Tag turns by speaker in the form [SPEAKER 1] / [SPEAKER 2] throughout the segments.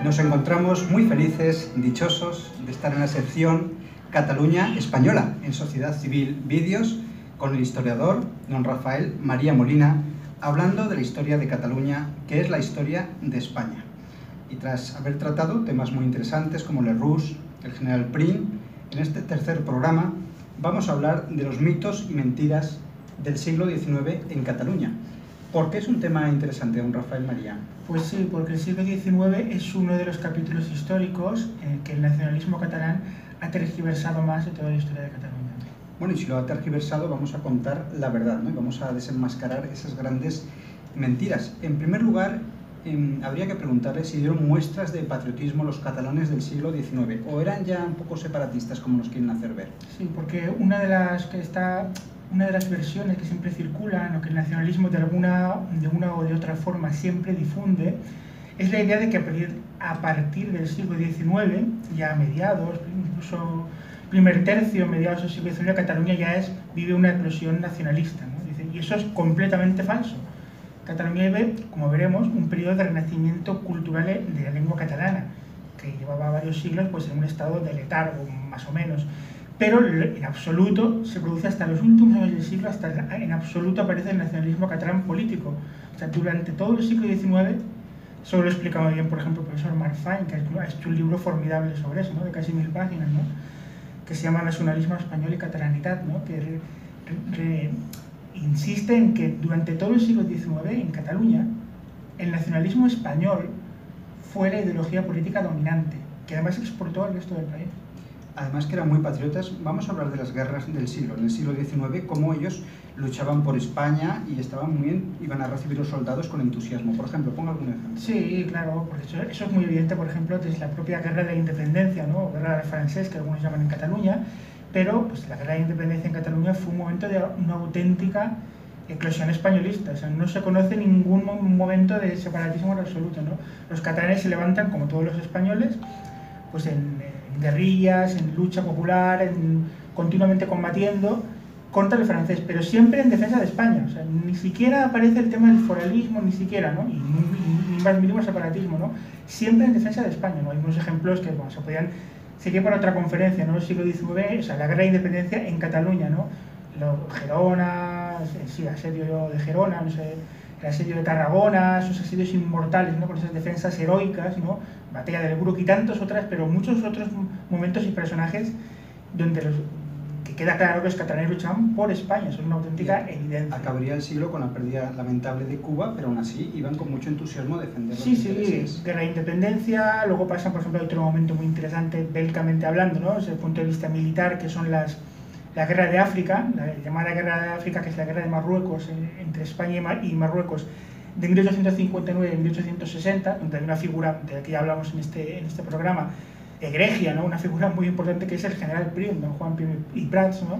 [SPEAKER 1] Nos encontramos muy felices, dichosos de estar en la sección Cataluña Española en Sociedad Civil Vídeos con el historiador don Rafael María Molina, hablando de la historia de Cataluña, que es la historia de España. Y tras haber tratado temas muy interesantes como Le Rouge, el general Prim, en este tercer programa vamos a hablar de los mitos y mentiras del siglo XIX en Cataluña. ¿Por qué es un tema interesante, don Rafael María?
[SPEAKER 2] Pues sí, porque el siglo XIX es uno de los capítulos históricos en que el nacionalismo catalán ha tergiversado más de toda la historia de Cataluña.
[SPEAKER 1] Bueno, y si lo ha tergiversado, vamos a contar la verdad, ¿no? Y vamos a desenmascarar esas grandes mentiras. En primer lugar, habría que preguntarle si dieron muestras de patriotismo los catalanes del siglo XIX, o eran ya un poco separatistas, como nos quieren hacer ver.
[SPEAKER 2] Sí, porque una de las versiones que siempre circulan, o que el nacionalismo de una o de otra forma siempre difunde, es la idea de que a partir del siglo XIX, ya a mediados, incluso primer tercio, mediados del siglo XIX, Cataluña ya vive una eclosión nacionalista, ¿no? Y eso es completamente falso. Cataluña vive, como veremos, un periodo de renacimiento cultural de la lengua catalana, que llevaba varios siglos pues, en un estado de letargo, más o menos. Pero en absoluto se produce hasta los últimos años del siglo, en absoluto aparece el nacionalismo catalán político. O sea, durante todo el siglo XIX, eso lo explica muy bien, por ejemplo, el profesor Marc Fain, que ha hecho un libro formidable sobre eso, ¿no? De casi 1000 páginas, ¿no? Que se llama Nacionalismo Español y Catalanidad, ¿no? Que insiste en que durante todo el siglo XIX, en Cataluña, el nacionalismo español fue la ideología política dominante, que además exportó al resto del país.
[SPEAKER 1] Además que eran muy patriotas. Vamos a hablar de las guerras del siglo, en el siglo XIX, cómo ellos luchaban por España y iban a recibir los soldados con entusiasmo. Por ejemplo, ponga algún ejemplo.
[SPEAKER 2] Sí, claro, porque eso es muy evidente, por ejemplo, desde la propia Guerra de la Independencia, ¿no? Guerra del francés, que algunos llaman en Cataluña, pero pues, la Guerra de la Independencia en Cataluña fue un momento de una auténtica eclosión españolista. O sea, no se conoce ningún momento de separatismo en absoluto, ¿no? Los catalanes se levantan, como todos los españoles, pues en guerrillas, en lucha popular, continuamente combatiendo contra el francés, pero siempre en defensa de España. O sea, ni siquiera aparece el tema del foralismo, ni siquiera, ¿no? Y ni más mínimo separatismo, ¿no? Siempre en defensa de España, ¿no? Hay unos ejemplos que, bueno, sería para otra conferencia, ¿no? El siglo XIX, o sea, la guerra de independencia en Cataluña, ¿no? Gerona, sí, asedio de Gerona, no sé, el asedio de Tarragona, esos asedios inmortales, ¿no? Con esas defensas heroicas, ¿no? Batalla del Bruc y tantos otras, pero muchos otros momentos y personajes donde que queda claro que los catalanes luchaban por España. Eso es una auténtica evidencia.
[SPEAKER 1] Acabaría el siglo con la pérdida lamentable de Cuba, pero aún así iban con mucho entusiasmo a defender los intereses.
[SPEAKER 2] Sí, guerra de independencia. Luego pasa, por ejemplo, otro momento muy interesante, bélicamente hablando, ¿no? Desde el punto de vista militar, que son la guerra de África, la llamada guerra de África, que es la guerra de Marruecos, entre España y Marruecos, de 1859 a 1860, donde hay una figura de la que ya hablamos en este programa, egregia, ¿no? Una figura muy importante que es el general Prim, don Juan Prim y Prats, ¿no?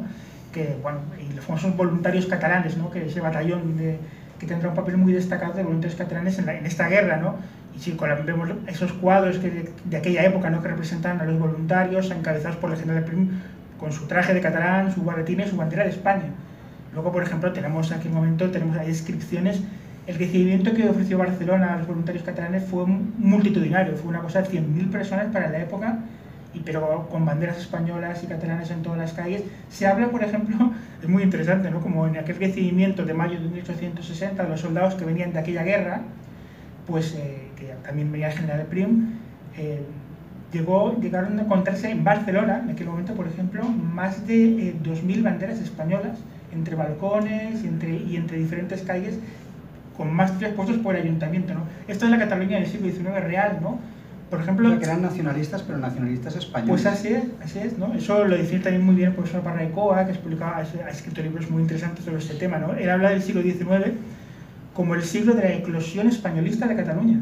[SPEAKER 2] Que, bueno, y los famosos voluntarios catalanes, ¿no? Que ese batallón que tendrá un papel muy destacado de voluntarios catalanes en esta guerra, ¿no? Y sí, vemos esos cuadros de aquella época, ¿no? Que representan a los voluntarios encabezados por el general Prim con su traje de catalán, su barretina y su bandera de España. Luego, por ejemplo, tenemos hay descripciones. El recibimiento que ofreció Barcelona a los voluntarios catalanes fue multitudinario, fue una cosa de 100.000 personas para la época, pero con banderas españolas y catalanas en todas las calles. Se habla, por ejemplo, es muy interesante, ¿no? Como en aquel recibimiento de mayo de 1860, los soldados que venían de aquella guerra, pues que también venía el general Prim, llegaron a encontrarse en Barcelona, en aquel momento, por ejemplo, más de 2.000 banderas españolas entre balcones y entre diferentes calles, con más tiros puestos por el ayuntamiento, ¿no? Esto es la Cataluña del siglo XIX real, ¿no? Por ejemplo,
[SPEAKER 1] que eran nacionalistas, pero nacionalistas españoles.
[SPEAKER 2] Pues así es, ¿no? Eso lo define también muy bien el profesor Parraicoa, que ha escrito libros muy interesantes sobre este tema, ¿no? Él habla del siglo XIX como el siglo de la eclosión españolista de Cataluña.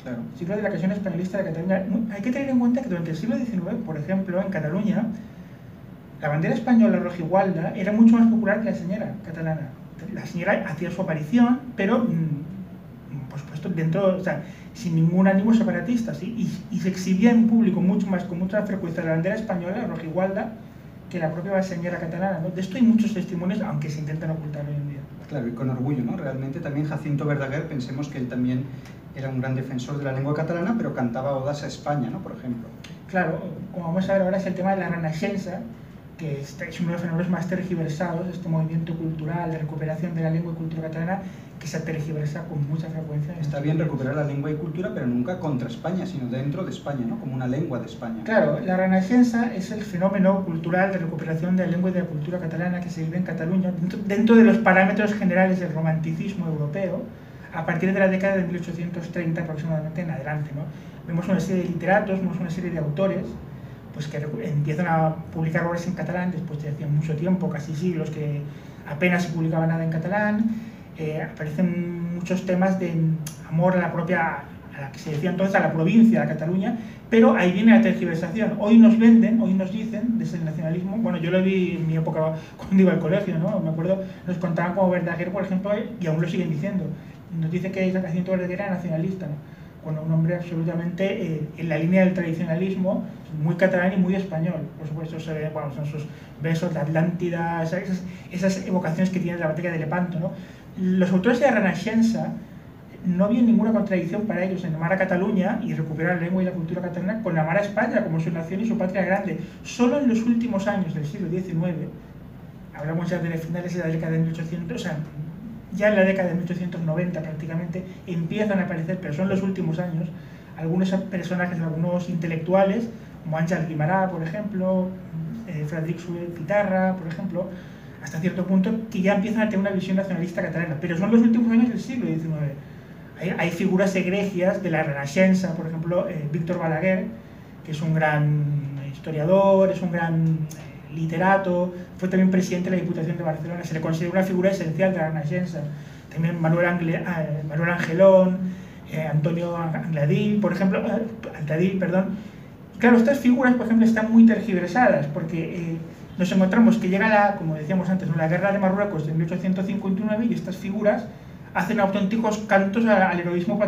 [SPEAKER 1] Claro.
[SPEAKER 2] El siglo de la eclosión españolista de Cataluña. Hay que tener en cuenta que durante el siglo XIX, por ejemplo, en Cataluña, la bandera española rojigualda era mucho más popular que la señora catalana. La señora hacía su aparición, pero por supuesto dentro, o sea, sin ningún ánimo separatista, ¿sí? Y se exhibía en público con mucha frecuencia la bandera española rojigualda que la propia señora catalana, ¿no? De esto hay muchos testimonios, aunque se intentan ocultar hoy en día.
[SPEAKER 1] Claro, y con orgullo, ¿no? Realmente también Jacinto Verdaguer, pensemos que él también era un gran defensor de la lengua catalana, pero cantaba odas a España, ¿no? Por ejemplo.
[SPEAKER 2] Claro, como vamos a ver ahora es el tema de la Renaixença, que es uno de los fenómenos más tergiversados, este movimiento cultural de recuperación de la lengua y cultura catalana, que se tergiversa con mucha frecuencia.
[SPEAKER 1] Está bien recuperar la lengua y cultura, pero nunca contra España, sino dentro de España, ¿no? Como una lengua de España.
[SPEAKER 2] Claro, la Renaixença es el fenómeno cultural de recuperación de la lengua y de la cultura catalana que se vive en Cataluña, dentro de los parámetros generales del romanticismo europeo, a partir de la década de 1830 aproximadamente en adelante, ¿no? Vemos una serie de literatos, vemos una serie de autores pues que empiezan a publicar obras en catalán después de hacía mucho tiempo, casi siglos, que apenas se publicaba nada en catalán. Aparecen muchos temas de amor a la propia, a la que se decía entonces, a la provincia, a Cataluña, pero ahí viene la tergiversación. Hoy nos venden, hoy nos dicen, desde el nacionalismo, bueno, yo lo vi en mi época cuando iba al colegio, ¿no? Me acuerdo, nos contaban como Verdaguer, por ejemplo, y aún lo siguen diciendo, nos dice que Jacinto Verdaguer era nacionalista, ¿no? Cuando un hombre absolutamente en la línea del tradicionalismo, muy catalán y muy español. Por supuesto, bueno, son sus versos de Atlántida, esas evocaciones que tiene la batalla de Lepanto, ¿no? Los autores de la Renaixença no había ninguna contradicción para ellos en amar a Cataluña y recuperar la lengua y la cultura catalana con amar a España como su nación y su patria grande. Solo en los últimos años del siglo XIX, hablamos ya de finales de la década de 1800, o sea, ya en la década de 1890 prácticamente, empiezan a aparecer, pero son los últimos años, algunos personajes, algunos intelectuales, como Àngel Guimarà, por ejemplo, Frederic Pitarra, por ejemplo, hasta cierto punto, que ya empiezan a tener una visión nacionalista catalana, pero son los últimos años del siglo XIX. Hay figuras egregias de la Renaixença, por ejemplo, Víctor Balaguer, que es un gran historiador, es un gran literato, fue también presidente de la Diputación de Barcelona, se le considera una figura esencial de la Renaixença. También Manuel Angelón, Antonio Antadil, por ejemplo, Claro, estas figuras, por ejemplo, están muy tergiversadas, porque nos encontramos que llega como decíamos antes, la guerra de Marruecos de 1859 y estas figuras hacen auténticos cantos al heroísmo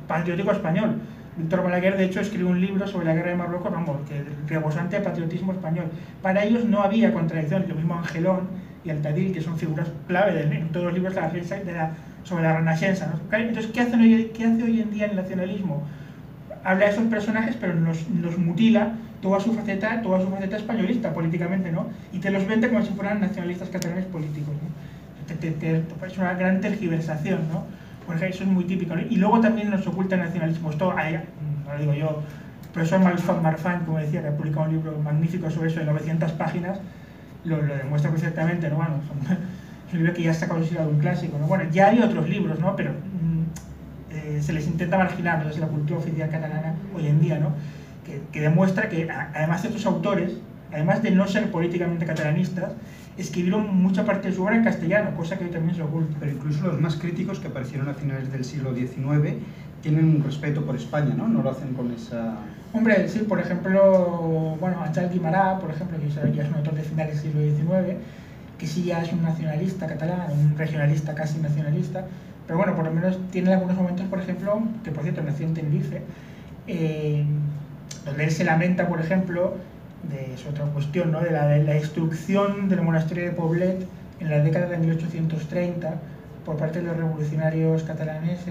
[SPEAKER 2] patriótico español. Víctor Balaguer, de hecho, escribió un libro sobre la guerra de Marruecos, que rebosante de patriotismo español. Para ellos no había contradicción, lo mismo Angelón y Altadil, que son figuras clave en todos los libros sobre la Renaixença, ¿no? Entonces, ¿qué hace hoy en día el nacionalismo? Habla de esos personajes, pero nos mutila toda su faceta españolista políticamente, ¿no? Y te los vende como si fueran nacionalistas catalanes políticos, ¿no? Es una gran tergiversación, ¿no? Pues eso es muy típico, ¿no? Y luego también nos oculta el nacionalismo. Esto, no lo digo yo, el profesor Marfan, como decía, que ha publicado un libro magnífico sobre eso de 900 páginas, lo demuestra perfectamente, ¿no? Bueno, es un libro que ya está considerado un clásico, ¿no? Bueno, ya hay otros libros, ¿no? Pero se les intenta marginar desde la cultura oficial catalana hoy en día, ¿no? Que demuestra que, además de estos autores, además de no ser políticamente catalanistas, escribieron mucha parte de su obra en castellano, cosa que hoy también se oculta.
[SPEAKER 1] Pero incluso los más críticos que aparecieron a finales del siglo XIX tienen un respeto por España, ¿no? No lo hacen con esa...
[SPEAKER 2] Hombre, sí, por ejemplo, bueno, Àngel Guimarà, por ejemplo, que ya es un autor de finales del siglo XIX, que sí ya es un nacionalista catalán, un regionalista casi nacionalista, pero bueno, por lo menos tiene algunos momentos, por ejemplo, que por cierto nació en Tenerife, donde él se lamenta, por ejemplo, es otra cuestión, ¿no? de la destrucción del monasterio de Poblet en la década de 1830 por parte de los revolucionarios catalanes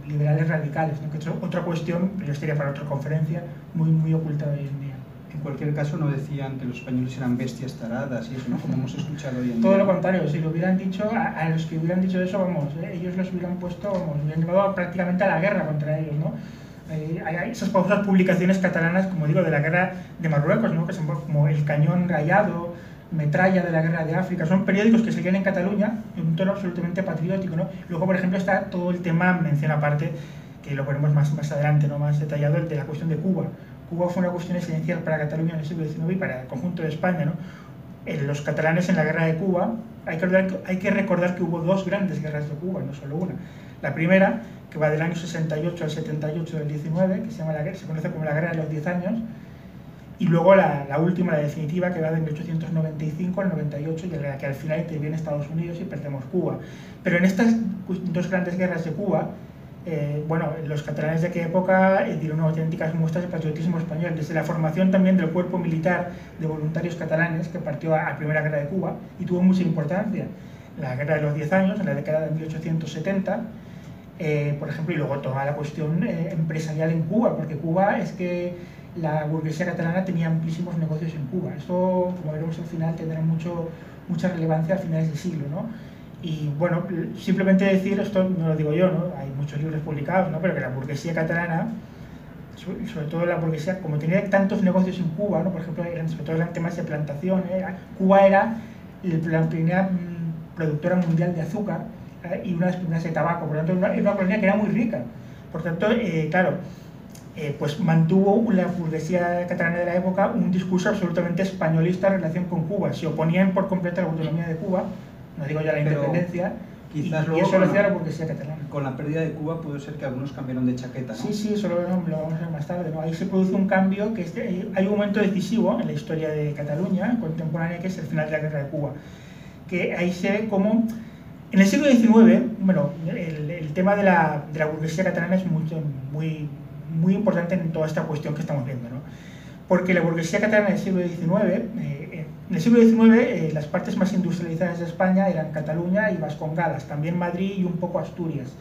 [SPEAKER 2] liberales radicales, ¿no? Que es otra cuestión, pero estaría para otra conferencia, muy ocultada hoy en día.
[SPEAKER 1] En cualquier caso no decían que los españoles eran bestias taradas y eso, ¿no? Como hemos escuchado hoy en día.
[SPEAKER 2] Todo lo contrario, si lo hubieran dicho, a los que hubieran dicho eso, ellos los hubieran puesto, hubieran llevado prácticamente a la guerra contra ellos, ¿no? Hay esas famosas publicaciones catalanas, como digo, de la guerra de Marruecos, ¿no? Que son como El Cañón Rayado, Metralla de la Guerra de África, son periódicos que se leen en Cataluña en un tono absolutamente patriótico, ¿no? Luego, por ejemplo, está todo el tema, mención aparte, que lo ponemos más adelante, ¿no? Más detallado, el de la cuestión de Cuba. Cuba fue una cuestión esencial para Cataluña en el siglo XIX y para el conjunto de España, ¿no? Los catalanes en la guerra de Cuba, hay que recordar que hubo dos grandes guerras de Cuba, no solo una. La primera, que va del año 68 al 78 del 19, que se conoce como la Guerra de los 10 años, y luego la última, la definitiva, que va de 1895 al 98, y en la que al final interviene Estados Unidos y perdemos Cuba. Pero en estas dos grandes guerras de Cuba, bueno, los catalanes de aquella época dieron auténticas muestras de patriotismo español, desde la formación también del cuerpo militar de voluntarios catalanes que partió a la Primera Guerra de Cuba y tuvo mucha importancia. La Guerra de los 10 años, en la década de 1870, por ejemplo, y luego toda la cuestión empresarial en Cuba, porque Cuba es que la burguesía catalana tenía amplísimos negocios en Cuba. Esto, como veremos al final, tendrá mucha relevancia a finales del siglo, ¿no? Y bueno, simplemente decir, esto no lo digo yo, ¿no? Hay muchos libros publicados, ¿no? Pero que la burguesía catalana, sobre todo la burguesía, como tenía tantos negocios en Cuba, ¿no? Por ejemplo, sobre todo eran temas de plantación, Cuba era la primera productora mundial de azúcar y una de las primeras de tabaco, por lo tanto era una colonia que era muy rica. Por tanto, claro, pues mantuvo la burguesía catalana de la época un discurso absolutamente españolista en relación con Cuba. Se oponían por completo a la autonomía de Cuba, no digo ya la independencia,
[SPEAKER 1] quizás
[SPEAKER 2] y eso lo hacía la burguesía catalana.
[SPEAKER 1] Con la pérdida de Cuba puede ser que algunos cambiaron de chaqueta, ¿no?
[SPEAKER 2] Sí, eso lo vamos a ver más tarde, ¿no? Ahí se produce un cambio, hay un momento decisivo en la historia de Cataluña contemporánea, que es el final de la Guerra de Cuba, que ahí se ve cómo en el siglo XIX, bueno, el tema de la burguesía catalana es muy importante en toda esta cuestión que estamos viendo, ¿no? Porque la burguesía catalana del siglo XIX, en el siglo XIX las partes más industrializadas de España eran Cataluña y Vascongadas, también Madrid y un poco Asturias.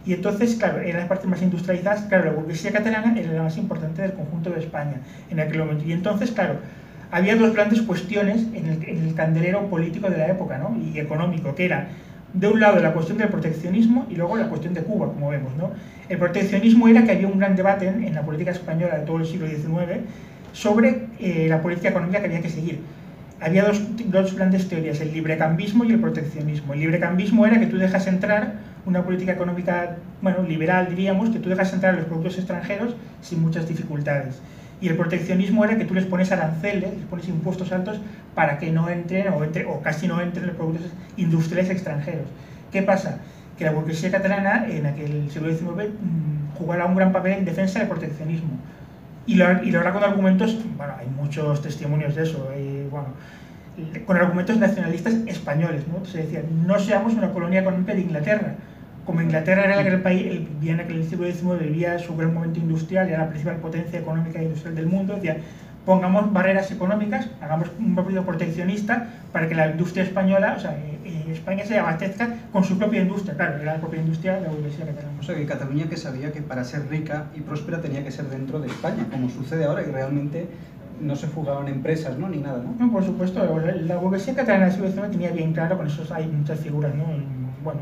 [SPEAKER 2] Y entonces, claro, eran las partes más industrializadas, claro, la burguesía catalana era la más importante del conjunto de España en aquel momento. Y entonces, claro, había dos grandes cuestiones en el candelero político de la época, ¿no? Y económico, que era, de un lado, la cuestión del proteccionismo y luego la cuestión de Cuba, como vemos, ¿no? El proteccionismo era que había un gran debate en la política española de todo el siglo XIX sobre la política económica que había que seguir. Había dos grandes teorías, el librecambismo y el proteccionismo. El librecambismo era que tú dejas entrar una política económica, bueno, liberal diríamos, que tú dejas entrar los productos extranjeros sin muchas dificultades. Y el proteccionismo era que tú les pones aranceles, les pones impuestos altos para que no entren o casi no entren los productos industriales extranjeros. ¿Qué pasa? Que la burguesía catalana en aquel siglo XIX jugaba un gran papel en defensa del proteccionismo. Y lo hará con argumentos, bueno, hay muchos testimonios de eso, bueno, con argumentos nacionalistas españoles, ¿no? Se decía, no seamos una colonia económica de Inglaterra. Como Inglaterra era el gran país, en aquel siglo XIX vivía su gran momento industrial, era la principal potencia económica e industrial del mundo, decía, pongamos barreras económicas, hagamos un partido proteccionista para que la industria española, o sea, España se abastezca con su propia industria. Claro, era la propia industria de la burguesía catalana.
[SPEAKER 1] O sea, que Cataluña, que sabía que para ser rica y próspera tenía que ser dentro de España, como sucede ahora, y realmente no se fugaban empresas, ¿no? Ni nada, ¿no?
[SPEAKER 2] No, por supuesto, la burguesía catalana del siglo XIX tenía bien claro, con eso hay muchas figuras, ¿no? Bueno,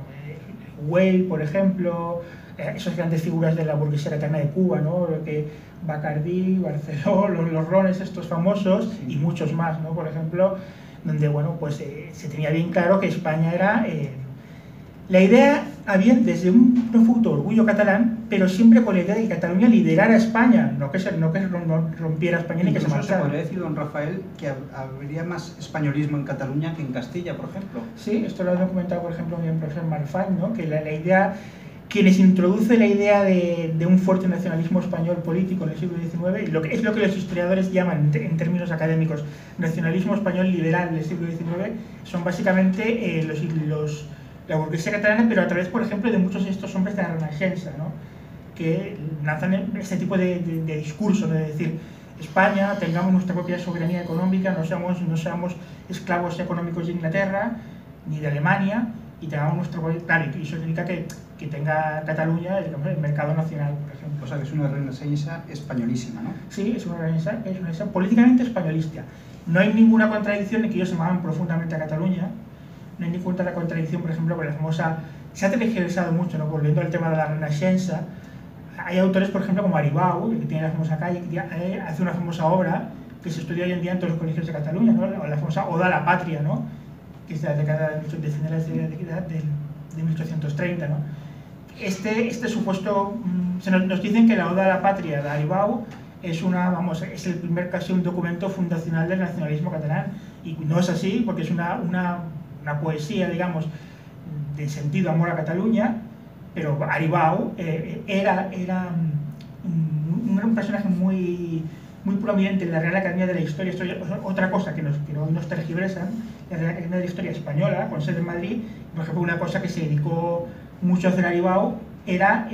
[SPEAKER 2] Güell, por ejemplo, esas grandes figuras de la burguesía catalana de Cuba, ¿no? Que Bacardí, Barceló, los rones estos famosos, sí, y muchos más, ¿no? Por ejemplo, donde, bueno, pues se tenía bien claro que España era... la idea había desde un profundo orgullo catalán, pero siempre con la idea de que Cataluña liderara a España, no que rompiera España ni que se marchara.
[SPEAKER 1] Se podría decir, don Rafael, que habría más españolismo en Cataluña que en Castilla, por ejemplo.
[SPEAKER 2] Sí, esto lo ha documentado, por ejemplo, mi profesor Marfan, ¿no? Que la idea, quienes introduce la idea de un fuerte nacionalismo español político en el siglo XIX, es lo que los historiadores llaman, en términos académicos, nacionalismo español liberal del siglo XIX, son básicamente la burguesía catalana, pero a través, por ejemplo, de muchos de estos hombres de la Renaixença, ¿no? Que lanzan este tipo de discurso, ¿no? De decir, España, tengamos nuestra propia soberanía económica, no seamos esclavos económicos de Inglaterra ni de Alemania, y tengamos nuestro propio... Claro, y eso significa que tenga Cataluña el mercado nacional, por ejemplo.
[SPEAKER 1] O sea, que es una Renaixença españolísima, ¿no?
[SPEAKER 2] Sí, es una Renaixença políticamente españolista. No hay ninguna contradicción en que ellos se amaban profundamente a Cataluña. No hay ninguna contradicción, por ejemplo, con la famosa... Se ha tergiversado mucho, ¿no? Volviendo al tema de la Renaixença, hay autores, por ejemplo, como Aribau, que tiene la famosa calle, que hace una famosa obra que se estudia hoy en día en todos los colegios de Cataluña, ¿no? La famosa Oda a la Patria, ¿no? Que es de la década de finales de 1830, ¿no? Este supuesto... nos dicen que la Oda a la Patria de Aribau es el primer casi un documento fundacional del nacionalismo catalán, y no es así, porque es una poesía, digamos, de sentido amor a Cataluña, pero Aribau era un personaje muy prominente en la Real Academia de la Historia. Esto es otra cosa que nos tergiversan, la Real Academia de la Historia Española, con sede en Madrid, por ejemplo, una cosa que se dedicó mucho a hacer Aribau era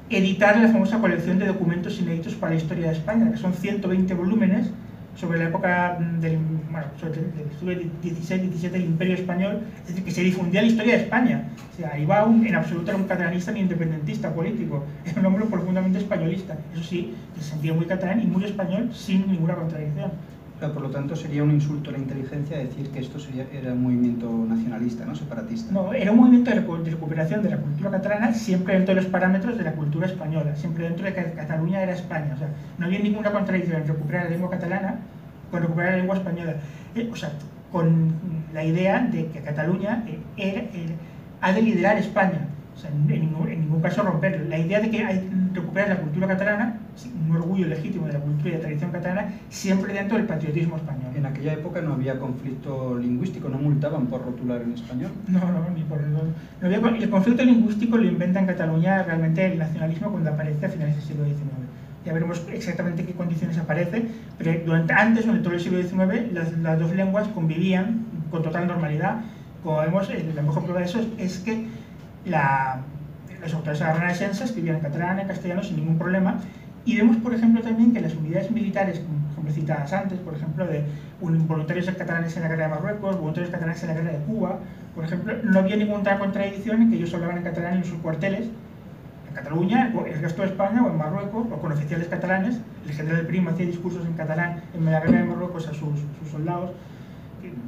[SPEAKER 2] editar la famosa colección de documentos inéditos para la historia de España, que son 120 volúmenes sobre la época sobre el siglo XVI-XVII del Imperio Español, es decir, que se difundía la historia de España. O sea, Ibau en absoluto era un catalanista ni independentista político, era un hombre profundamente españolista. Eso sí, se sentía muy catalán y muy español sin ninguna contradicción.
[SPEAKER 1] Pero, por lo tanto, sería un insulto a la inteligencia decir que esto era un movimiento nacionalista, ¿no? Separatista.
[SPEAKER 2] No, era un movimiento de recuperación de la cultura catalana siempre dentro de los parámetros de la cultura española, siempre dentro de que Cataluña era España. O sea, no había ninguna contradicción en recuperar la lengua catalana con recuperar la lengua española. O sea, con la idea de que Cataluña ha de liderar España. O sea, en ningún caso romperlo. La idea de que hay que recuperar la cultura catalana, un orgullo legítimo de la cultura y de la tradición catalana, siempre dentro del patriotismo español.
[SPEAKER 1] En aquella época no había conflicto lingüístico, no multaban por rotular en español.
[SPEAKER 2] No, ni por eso. No había, el conflicto lingüístico lo inventa en Cataluña realmente el nacionalismo cuando aparece a finales del siglo XIX. Ya veremos exactamente qué condiciones aparece, pero antes, durante todo el siglo XIX, las dos lenguas convivían con total normalidad. Como vemos, la mejor prueba de eso es que los autores aragoneses escribían en catalán, en castellano, sin ningún problema. Y vemos, por ejemplo, también que las unidades militares, como citadas antes, por ejemplo, de voluntarios catalanes en la guerra de Marruecos, voluntarios catalanes en la guerra de Cuba, por ejemplo, no había ninguna contradicción en que ellos hablaban en catalán en sus cuarteles, en Cataluña, el resto de España o en Marruecos, o con oficiales catalanes. El general Prim hacía discursos en catalán en la guerra de Marruecos a sus soldados.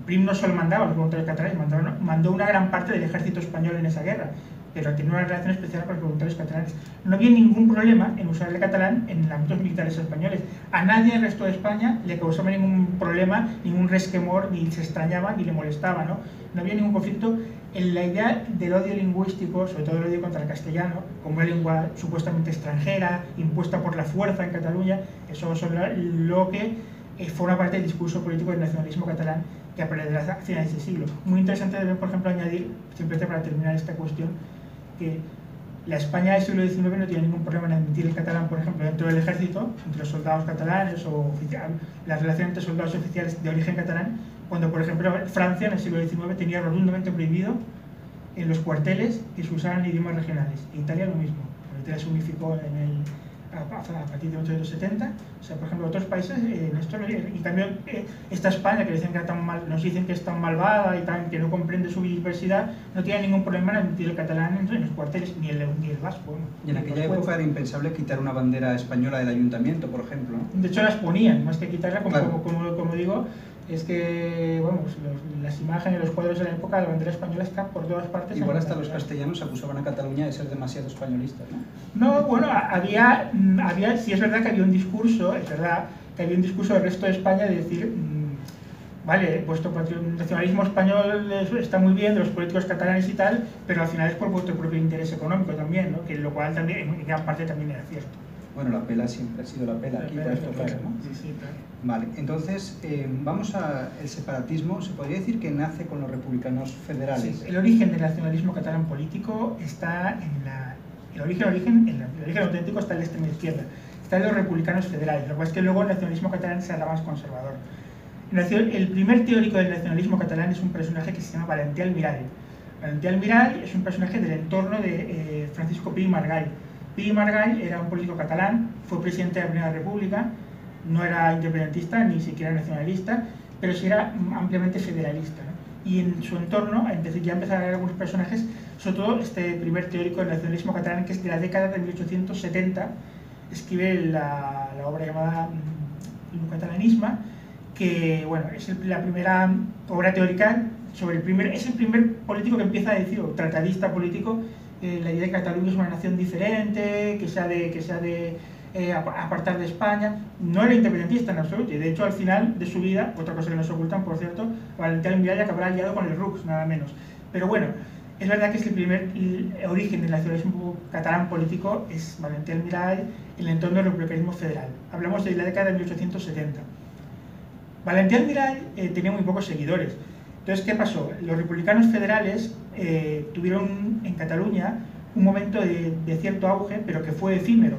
[SPEAKER 2] Prim no solo mandaba a los voluntarios catalanes, mandó una gran parte del ejército español en esa guerra, pero tenía una relación especial con los voluntarios catalanes. No había ningún problema en usar el catalán en ámbitos militares españoles. A nadie del resto de España le causaba ningún problema, ningún resquemor, ni se extrañaba, ni le molestaba, ¿no? No había ningún conflicto. En la idea del odio lingüístico, sobre todo el odio contra el castellano, como una lengua supuestamente extranjera, impuesta por la fuerza en Cataluña, eso es lo que forma parte del discurso político del nacionalismo catalán que aparecerá a finales de siglo. Muy interesante de ver, por ejemplo, añadir, simplemente para terminar esta cuestión, que la España del siglo XIX no tiene ningún problema en admitir el catalán, por ejemplo, dentro del ejército, entre los soldados catalanes o las relaciones entre soldados oficiales de origen catalán, cuando, por ejemplo, Francia en el siglo XIX tenía rotundamente prohibido en los cuarteles que se usaran idiomas regionales. En Italia lo mismo. Italia se unificó a partir de 1870. O sea, por ejemplo, otros países, en esto, en cambio, esta España, que dicen que nos dicen que es tan malvada y que no comprende su diversidad, no tiene ningún problema en admitir el catalán en los cuarteles, ni el vasco. ¿no?
[SPEAKER 1] Y en aquella época era impensable quitar una bandera española del ayuntamiento, por ejemplo, ¿no?
[SPEAKER 2] De hecho, las ponían, más que quitarla,
[SPEAKER 1] Claro.
[SPEAKER 2] como digo, es que, bueno, pues las imágenes, los cuadros de la época, la bandera española está por todas partes.
[SPEAKER 1] Igual hasta los castellanos acusaban a Cataluña de ser demasiado españolistas, ¿no?
[SPEAKER 2] No, bueno, sí es verdad que había un discurso, es verdad que había un discurso del resto de España de decir, vale, vuestro nacionalismo español está muy bien, de los políticos catalanes y tal, pero al final es por vuestro propio interés económico también, ¿no? Que lo cual también, en gran parte también era cierto.
[SPEAKER 1] Bueno, la pela siempre ha sido la pela aquí, por estos casos, ¿no?
[SPEAKER 2] Sí, claro.
[SPEAKER 1] Vale, entonces, vamos al separatismo. ¿Se podría decir que nace con los republicanos federales?
[SPEAKER 2] Sí, el origen del nacionalismo catalán político está el origen auténtico está en la extrema izquierda, está en los republicanos federales. Lo cual es que luego el nacionalismo catalán se hará más conservador. El primer teórico del nacionalismo catalán es un personaje que se llama Valentí Almirall. Valentí Almirall es un personaje del entorno de Francisco Pi i Margall. Pi i Margall era un político catalán, fue presidente de la Primera República, no era independentista ni siquiera nacionalista, pero sí era ampliamente federalista, ¿no? Y en su entorno ya empezaron a haber algunos personajes, sobre todo este primer teórico del nacionalismo catalán, que es de la década de 1870, escribe la obra llamada El catalanisme, que bueno, es la primera obra teórica sobre es el primer político que empieza a decir, o tratadista político, la idea de que Cataluña es una nación diferente, que se ha de apartar de España. No era independentista en absoluto, y de hecho al final de su vida, otra cosa que nos ocultan, por cierto, Valentí Almirall acabará aliado con el RUC, nada menos. Pero bueno, es verdad que es el origen del nacionalismo catalán político es Valentí Almirall en el entorno del republicanismo federal. Hablamos de la década de 1870. Valentí Almirall tenía muy pocos seguidores. Entonces, ¿qué pasó? Los republicanos federales tuvieron en Cataluña un momento de cierto auge, pero que fue efímero.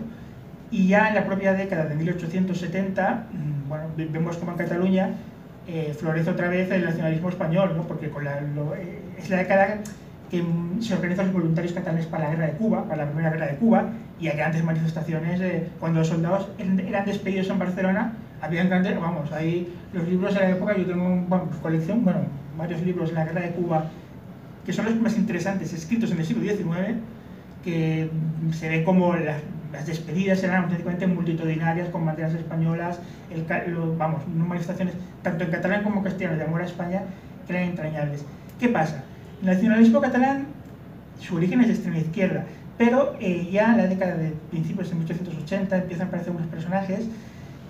[SPEAKER 2] Y ya en la propia década de 1870, bueno, vemos como en Cataluña florece otra vez el nacionalismo español, ¿no? Porque es la década que se organizan los voluntarios catalanes para la guerra de Cuba, para la primera guerra de Cuba, y hay grandes manifestaciones cuando los soldados eran despedidos en Barcelona. Habían grandes, vamos, ahí los libros de la época, yo tengo colección, bueno, varios libros de la guerra de Cuba, que son los más interesantes, escritos en el siglo XIX, que se ve como las despedidas eran auténticamente multitudinarias, con banderas españolas, vamos, manifestaciones tanto en catalán como en castellano de amor a España, que eran entrañables. ¿Qué pasa? El nacionalismo catalán, su origen es de extrema izquierda, pero ya en la década de principios de 1880 empiezan a aparecer unos personajes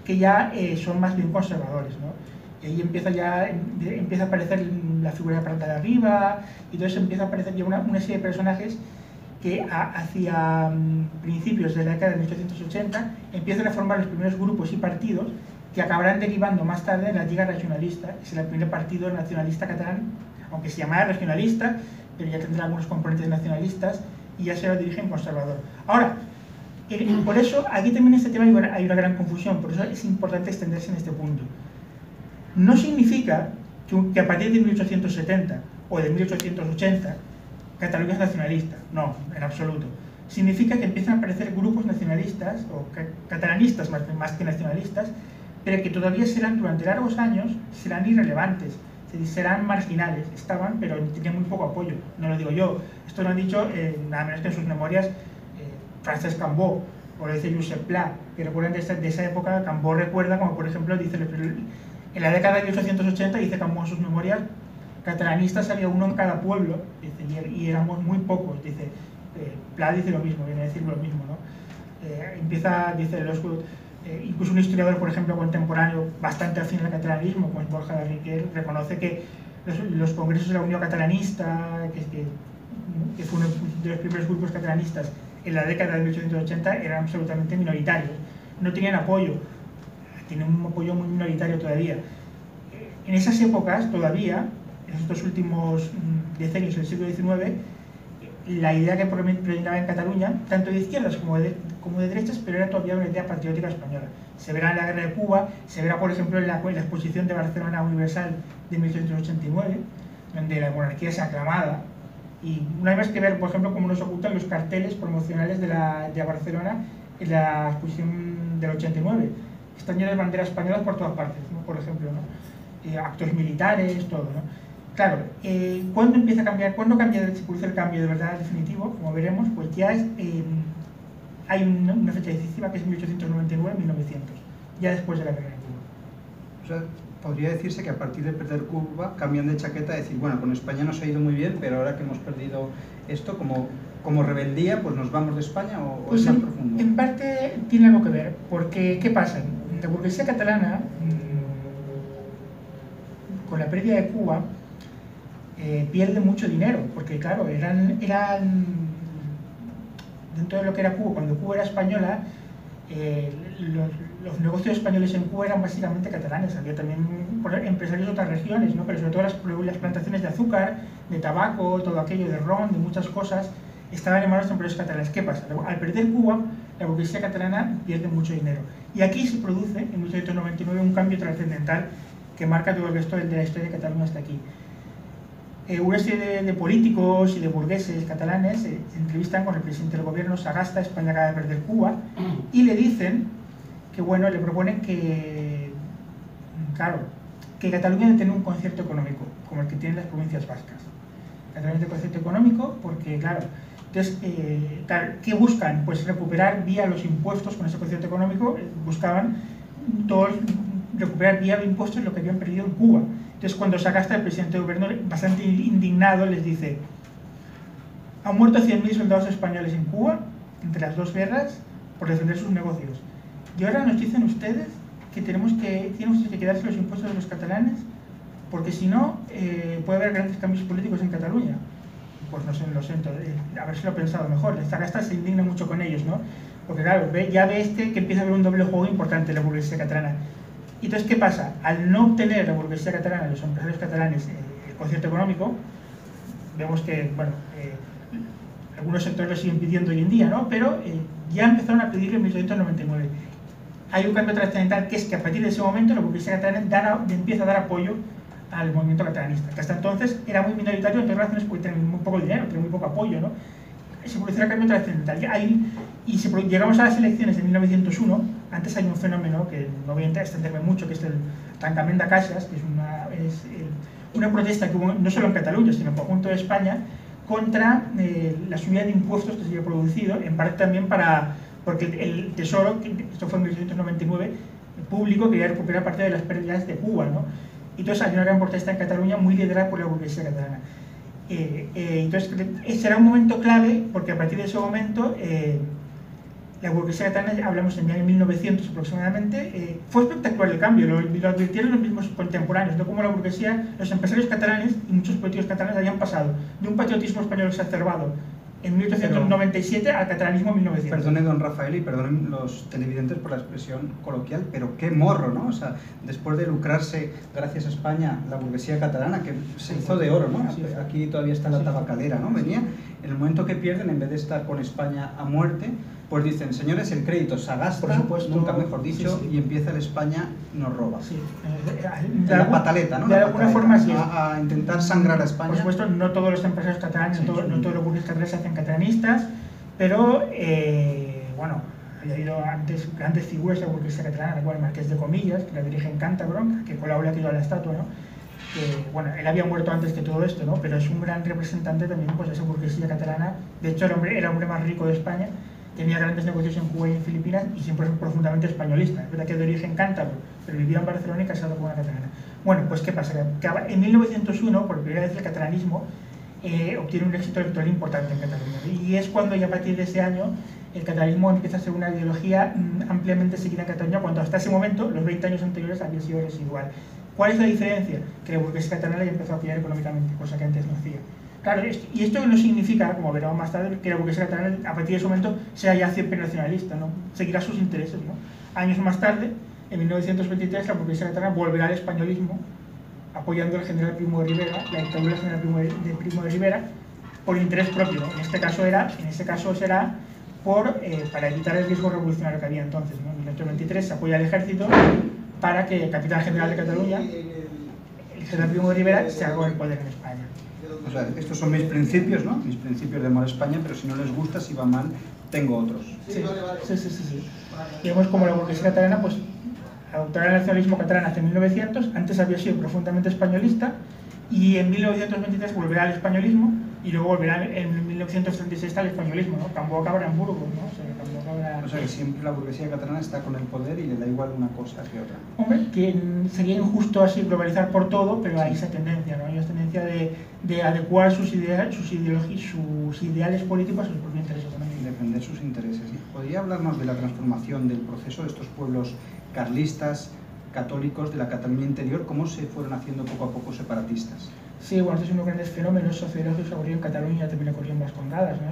[SPEAKER 2] que ya son más bien conservadores, ¿no? Y ahí empieza a aparecer la figura de Prat de la Riba, y entonces empieza a aparecer ya una serie de personajes que hacia principios de la década de 1880 empiezan a formar los primeros grupos y partidos que acabarán derivando más tarde en la Lliga Regionalista, que es el primer partido nacionalista catalán, aunque se llamará regionalista, pero ya tendrá algunos componentes nacionalistas y ya será de origen conservador. Ahora, por eso, aquí también en este tema hay una gran confusión, por eso es importante extenderse en este punto. No significa que a partir de 1870 o de 1880 Cataluña es nacionalista, no, en absoluto. Significa que empiezan a aparecer grupos nacionalistas, o catalanistas más que nacionalistas, pero que todavía serán, durante largos años, serán irrelevantes, serán marginales. Estaban, pero tenían muy poco apoyo. No lo digo yo, esto lo han dicho nada menos que en sus memorias Francesc Cambó, o lo dice Josep Pla, que recuerdan de esa época. Cambó recuerda, como por ejemplo, dice en la década de 1880, dice Cambó en sus memorias, catalanistas había uno en cada pueblo, dice, y éramos muy pocos, dice. Pla dice lo mismo, viene a decir lo mismo, ¿no? Dice, incluso un historiador, por ejemplo, contemporáneo, bastante afín al catalanismo, como es Borja de Riquer, reconoce que los congresos de la Unión Catalanista, que fue uno de los primeros grupos catalanistas en la década de 1880, eran absolutamente minoritarios, no tenían apoyo, tienen un apoyo muy minoritario todavía. En esas épocas, todavía, en estos últimos decenios del siglo XIX, la idea que predominaba en Cataluña, tanto de izquierdas como de derechas, pero era todavía una idea patriótica española. Se verá en la guerra de Cuba, se verá, por ejemplo, en la exposición de Barcelona Universal de 1889, donde la monarquía es aclamada. Y no hay más que ver, por ejemplo, cómo nos ocultan los carteles promocionales de Barcelona en la exposición del 89. Están llenas de banderas españolas por todas partes, ¿no? Por ejemplo, ¿no? Actos militares, todo, ¿no? Claro, ¿cuándo empieza a cambiar? ¿Cuándo se produce el cambio de verdad definitivo? Como veremos, pues ya hay una fecha decisiva que es 1899-1900, ya después de la guerra de Cuba.
[SPEAKER 1] O sea, podría decirse que a partir de perder Cuba cambian de chaqueta y decir, bueno, con España nos ha ido muy bien, pero ahora que hemos perdido esto, como rebeldía, pues nos vamos de España, o
[SPEAKER 2] pues
[SPEAKER 1] es más profundo.
[SPEAKER 2] En parte tiene algo que ver, porque ¿qué pasa? La burguesía catalana, con la pérdida de Cuba, pierde mucho dinero, porque claro, eran dentro de lo que era Cuba, cuando Cuba era española, los negocios españoles en Cuba eran básicamente catalanes. Había también empresarios de otras regiones, ¿no? Pero sobre todo las plantaciones de azúcar, de tabaco, todo aquello, de ron, de muchas cosas, estaban en manos de empresarios catalanes. ¿Qué pasa? Al perder Cuba, la burguesía catalana pierde mucho dinero. Y aquí se produce, en 1899, un cambio trascendental que marca todo el resto de la historia de Cataluña hasta aquí. Una serie de políticos y de burgueses catalanes se entrevistan con el presidente del gobierno, Sagasta. España acaba de perder Cuba, y le dicen que, bueno, le proponen que, claro, que Cataluña debe tener un concierto económico, como el que tienen las provincias vascas. Cataluña tiene un concierto económico porque, claro, entonces, ¿qué buscan? Pues recuperar vía los impuestos. Con ese concierto económico buscaban todos recuperar vía los impuestos lo que habían perdido en Cuba. Entonces, cuando Sagasta, el presidente del gobierno, bastante indignado, les dice: han muerto 100.000 soldados españoles en Cuba, entre las dos guerras, por defender sus negocios. Y ahora nos dicen ustedes que tienen ustedes que quedarse los impuestos de los catalanes, porque si no, puede haber grandes cambios políticos en Cataluña. Pues no sé, lo siento, habérselo pensado mejor. Sagasta se indigna mucho con ellos, ¿no? Porque claro, ya ve que empieza a haber un doble juego importante en la burguesía catalana. Y entonces, ¿qué pasa? Al no obtener la burguesía catalana, los empresarios catalanes, el concierto económico, vemos que, bueno, algunos sectores lo siguen pidiendo hoy en día, ¿no? Pero ya empezaron a pedirlo en 1899. Hay un cambio trascendental, que es que a partir de ese momento la burguesía catalana empieza a dar apoyo al movimiento catalanista, que hasta entonces era muy minoritario, entre razones porque tenía muy poco dinero, tenía muy poco apoyo, ¿no? Se produjo el cambio trascendental. Llegamos a las elecciones de 1901. Antes hay un fenómeno que no voy a extenderme mucho, que es el tancament de caixes, que es una protesta que hubo no solo en Cataluña, sino en el conjunto de España, contra la subida de impuestos que se había producido, en parte también porque el Tesoro, esto fue en 1899, el público quería recuperar parte de las pérdidas de Cuba, ¿no? Y entonces hay una gran protesta en Cataluña muy liderada por la burguesía catalana. Entonces será un momento clave porque a partir de ese momento la burguesía catalana, hablamos en el año 1900 aproximadamente, fue espectacular el cambio, lo advirtieron los mismos contemporáneos, no como la burguesía, los empresarios catalanes y muchos políticos catalanes habían pasado de un patriotismo español exacerbado en 1897 al catalanismo en 1900.
[SPEAKER 1] Perdone don Rafael y perdonen los televidentes por la expresión coloquial, pero qué morro, ¿no? O sea, después de lucrarse gracias a España la burguesía catalana, que se hizo de oro, ¿no? Sí, aquí todavía está la tabacalera, ¿no? Venía, en el momento que pierden, en vez de estar con España a muerte, pues dicen, señores, el crédito se gasta, por supuesto, nunca mejor dicho, y empieza el España nos roba. Sí. La pataleta, ¿no?
[SPEAKER 2] De alguna forma sí.
[SPEAKER 1] A intentar sangrar a España.
[SPEAKER 2] Por supuesto, no todos los empresarios catalanes, no todos los burgueses catalanes se hacen catalanistas, pero, bueno, ha habido antes grandes figuras de la burguesía catalana, recuerdo el Marqués de Comillas, que la dirige en Cántabro, que colabora aquí a la estatua, ¿no? Que, bueno, él había muerto antes que todo esto, ¿no? Pero es un gran representante también pues, de esa burguesía catalana. De hecho, era el hombre más rico de España, tenía grandes negocios en Cuba y en Filipinas y siempre es profundamente españolista. Es verdad que de origen cántabro, pero vivía en Barcelona y casado con una catalana. Bueno, pues ¿qué pasa? Que en 1901, por primera vez el catalanismo obtiene un éxito electoral importante en Cataluña. Y es cuando, ya a partir de ese año, el catalanismo empieza a ser una ideología ampliamente seguida en Cataluña, cuando hasta ese momento, los 20 años anteriores, había sido residual. ¿Cuál es la diferencia? Que la burguesía catalana ya empezó a apoyar económicamente, cosa que antes no hacía. Claro, y esto no significa, como veremos más tarde, que la burguesía catalana a partir de ese momento sea ya siempre nacionalista, ¿no? Seguirá sus intereses, ¿no? Años más tarde, en 1923, la burguesía catalana volverá al españolismo, apoyando al general Primo de Rivera, la dictadura del general Primo de Rivera, por interés propio. En este caso será para evitar el riesgo revolucionario que había entonces, ¿no? En 1923 se apoya al ejército para que el capitán general de Cataluña, el general Primo de Rivera, se haga el poder en España.
[SPEAKER 1] O sea, estos son mis principios, ¿no? Mis principios de amor a España, pero si no les gusta, si va mal, tengo otros.
[SPEAKER 2] Sí. Digamos, como la burguesía catalana, pues adoptará el nacionalismo catalán hasta 1900, antes había sido profundamente españolista, y en 1923 volverá al españolismo, y luego volverá en 1936 al españolismo, ¿no? Campo Cabra, Hamburgo, ¿no?
[SPEAKER 1] O sea, que siempre la burguesía catalana está con el poder y le da igual una cosa que otra.
[SPEAKER 2] Hombre, que sería injusto así globalizar por todo, pero hay esa tendencia, ¿no? Hay esa tendencia de adecuar sus ideales políticos a sus propios intereses económicos.
[SPEAKER 1] Defender sus intereses. ¿Podría hablarnos de la transformación del proceso de estos pueblos carlistas, católicos de la Cataluña interior? ¿Cómo se fueron haciendo poco a poco separatistas?
[SPEAKER 2] Sí, bueno, estos son unos grandes fenómenos sociológicos que ocurrieron en Cataluña, también ocurrieron en Vascongadas, ¿no?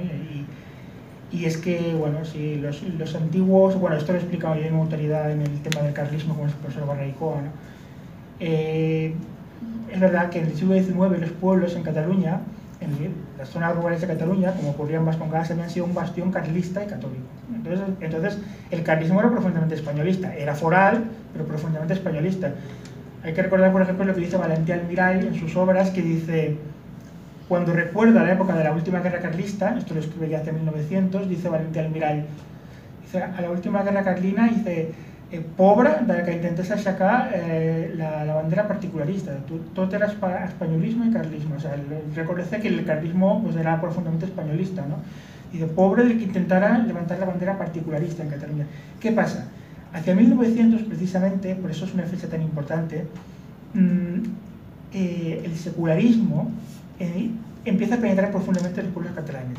[SPEAKER 2] Y es que, bueno, si los antiguos, bueno, esto lo he explicado yo en una autoridad en el tema del carlismo, como es el profesor Barraicoa, ¿no? Es verdad que en el siglo XIX los pueblos en Cataluña, en las zonas rurales de Cataluña, como ocurría en Vascongadas, habían sido un bastión carlista y católico. Entonces el carlismo era profundamente españolista, era foral, pero profundamente españolista. Hay que recordar, por ejemplo, lo que dice Valentí Almirall en sus obras, que dice, cuando recuerda la época de la última guerra carlista, esto lo escribe ya hace 1900, dice Valentí Almirall, dice, a la última guerra carlina, dice, pobra de la que intentes sacar la bandera particularista, tot era españolismo y carlismo, o sea, reconoce que el carlismo pues, era profundamente españolista, ¿no? Y de pobre del que intentara levantar la bandera particularista en Cataluña. ¿Qué pasa? Hacia 1900, precisamente, por eso es una fecha tan importante, el secularismo empieza a penetrar profundamente en los pueblos catalanes.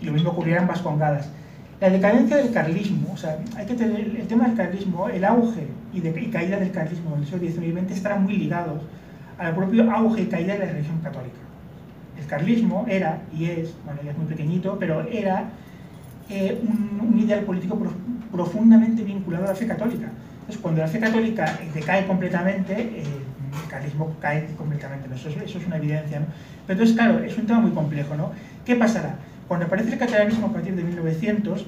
[SPEAKER 2] Y lo mismo ocurrirá en Vascongadas. La decadencia del carlismo, o sea, hay que tener el tema del carlismo, el auge y caída del carlismo en el siglo XIX y XX estarán muy ligados al propio auge y caída de la religión católica. El carlismo era, y es, bueno, ya es muy pequeñito, pero era un ideal político profundamente vinculado a la fe católica. Entonces, cuando la fe católica decae completamente, el carlismo cae completamente, ¿no? Eso es una evidencia, ¿no? Pero entonces, claro, es un tema muy complejo, ¿no? ¿Qué pasará? Cuando aparece el catalanismo a partir de 1900,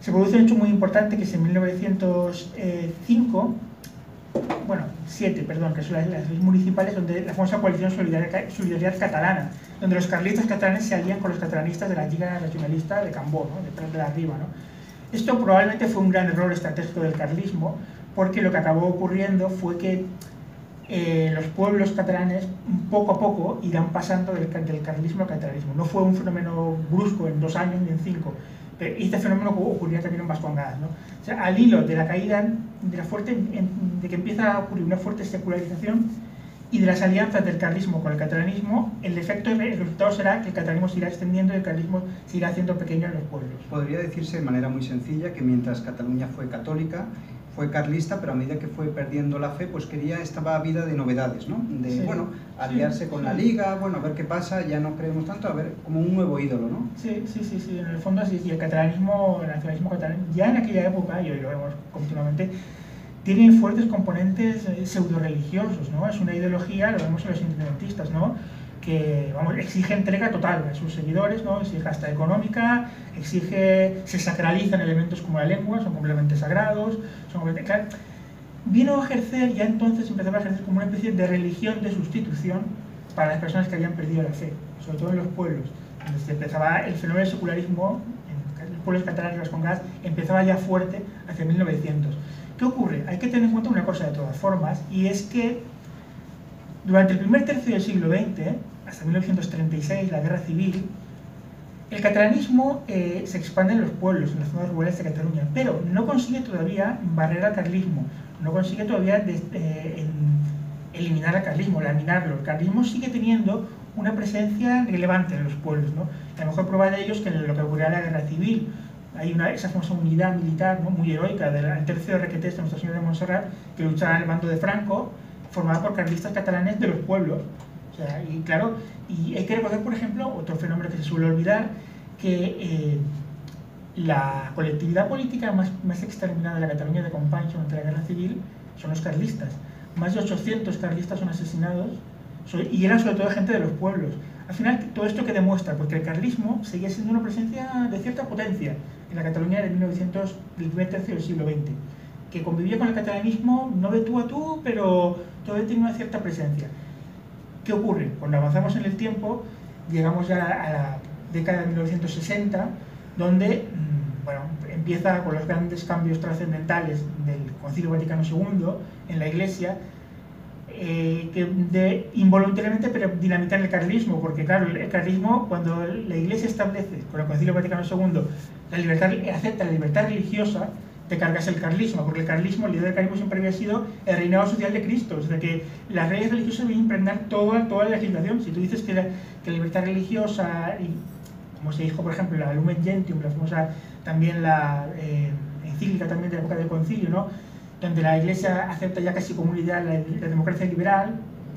[SPEAKER 2] se produce un hecho muy importante, que es en 1905, bueno, 7, perdón, que son las leyes municipales, donde la famosa coalición Solidaridad Catalana, donde los carlistas catalanes se alían con los catalanistas de la Lliga Regionalista de Cambó, ¿no? De Prat de la Riba, ¿no? Esto probablemente fue un gran error estratégico del carlismo, porque lo que acabó ocurriendo fue que los pueblos catalanes poco a poco irán pasando del carlismo al catalanismo. No fue un fenómeno brusco en 2 años ni en 5. Y este fenómeno ocurría también en Vascongadas, ¿no? O sea, al hilo de la caída, de que empieza a ocurrir una fuerte secularización y de las alianzas del carlismo con el catalanismo, el resultado será que el catalanismo se irá extendiendo y el carlismo se irá haciendo pequeño en los pueblos.
[SPEAKER 1] Podría decirse de manera muy sencilla que mientras Cataluña fue católica, fue carlista, pero a medida que fue perdiendo la fe, pues estaba ávida de novedades, ¿no? De, sí, bueno, aliarse con la Liga, bueno, a ver qué pasa, ya no creemos tanto, a ver, como un nuevo ídolo, ¿no?
[SPEAKER 2] Sí, en el fondo sí, y el catalanismo, el nacionalismo catalán, ya en aquella época, y hoy lo vemos continuamente, tiene fuertes componentes pseudo-religiosos, ¿no? Es una ideología, lo vemos en los independentistas, ¿no? Que, vamos, exige entrega total a sus seguidores, ¿no? Exige hasta económica, se sacralizan elementos como la lengua, son completamente sagrados, claro, vino a ejercer, ya entonces empezaba a ejercer como una especie de religión de sustitución para las personas que habían perdido la fe, sobre todo en los pueblos, donde se empezaba el fenómeno del secularismo, en los pueblos catalanes y Vascongadas, empezaba ya fuerte hacia 1900. ¿Qué ocurre? Hay que tener en cuenta una cosa de todas formas, y es que durante el primer tercio del siglo XX, hasta 1936, la Guerra Civil, el catalanismo se expande en los pueblos, en las zonas rurales de Cataluña, pero no consigue todavía barrer al carlismo, no consigue todavía eliminar al carlismo, laminarlo. El carlismo sigue teniendo una presencia relevante en los pueblos, ¿no? La mejor prueba de ello es que en lo que ocurrió en la Guerra Civil, hay esa famosa unidad militar, ¿no? Muy heroica del tercio de Requetés de Nuestra Señora de Montserrat, que luchaba en el bando de Franco, formada por carlistas catalanes de los pueblos. O sea, y claro, y hay que recordar, por ejemplo, otro fenómeno que se suele olvidar, que la colectividad política más exterminada de la Cataluña de Companys durante la Guerra Civil son los carlistas. Más de 800 carlistas son asesinados, y eran sobre todo gente de los pueblos. Al final, todo esto que demuestra, porque el carlismo seguía siendo una presencia de cierta potencia en la Cataluña del primer tercio del siglo XX, que convivía con el catalanismo no de tú a tú, pero todavía tenía una cierta presencia. ¿Qué ocurre? Cuando avanzamos en el tiempo, llegamos ya a la década de 1960, donde bueno, empieza con los grandes cambios trascendentales del Concilio Vaticano II en la Iglesia, que involuntariamente pero dinamitan el carlismo, porque claro, el carlismo, cuando la Iglesia establece con el Concilio Vaticano II acepta la libertad religiosa, te cargas el carlismo, porque el carlismo, el líder del carlismo siempre había sido el reinado social de Cristo, o sea que las leyes religiosas deben impregnar toda la legislación. Si tú dices que la libertad religiosa, y como se dijo por ejemplo la Lumen Gentium, la famosa también la encíclica también de la época del concilio, ¿no? Donde la Iglesia acepta ya casi como un ideal la democracia liberal.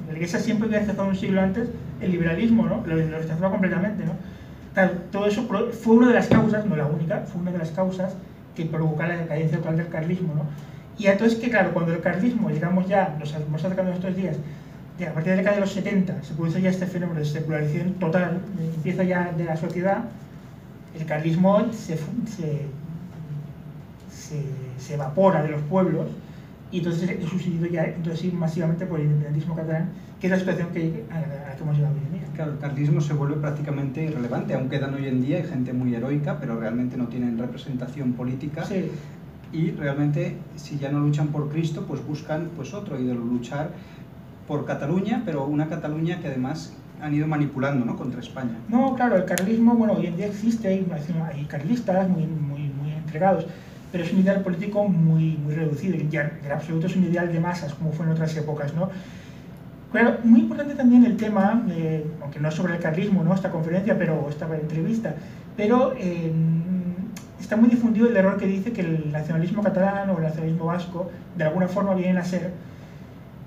[SPEAKER 2] La Iglesia siempre había rechazado un siglo antes el liberalismo, ¿no? Lo rechazaba completamente, ¿no? Claro, todo eso fue una de las causas, no la única, fue una de las causas que provoca la decadencia total del carlismo, ¿no? Y entonces que claro, cuando el carlismo, llegamos ya, nos hemos acercado estos días, a partir de la década de los 70 se produce ya este fenómeno de secularización total, empieza ya de la sociedad, el carlismo se evapora de los pueblos y entonces es sustituido ya masivamente por el independentismo catalán, que es la situación a la que hemos llegado hoy en día.
[SPEAKER 1] Claro, el carlismo se vuelve prácticamente irrelevante, aún quedan hoy en día, hay gente muy heroica, pero realmente no tienen representación política.
[SPEAKER 2] Sí.
[SPEAKER 1] Y realmente, si ya no luchan por Cristo, pues buscan pues otro ídolo, luchar por Cataluña, pero una Cataluña que además han ido manipulando, ¿no?, contra España.
[SPEAKER 2] No, claro, el carlismo, bueno, hoy en día existe, hay carlistas muy entregados, pero es un ideal político muy reducido, y ya en absoluto es un ideal de masas, como fue en otras épocas, ¿no? Claro, muy importante también el tema, aunque no es sobre el carlismo, ¿no?, esta conferencia, pero esta entrevista, pero está muy difundido el error que dice que el nacionalismo catalán o el nacionalismo vasco de alguna forma vienen a ser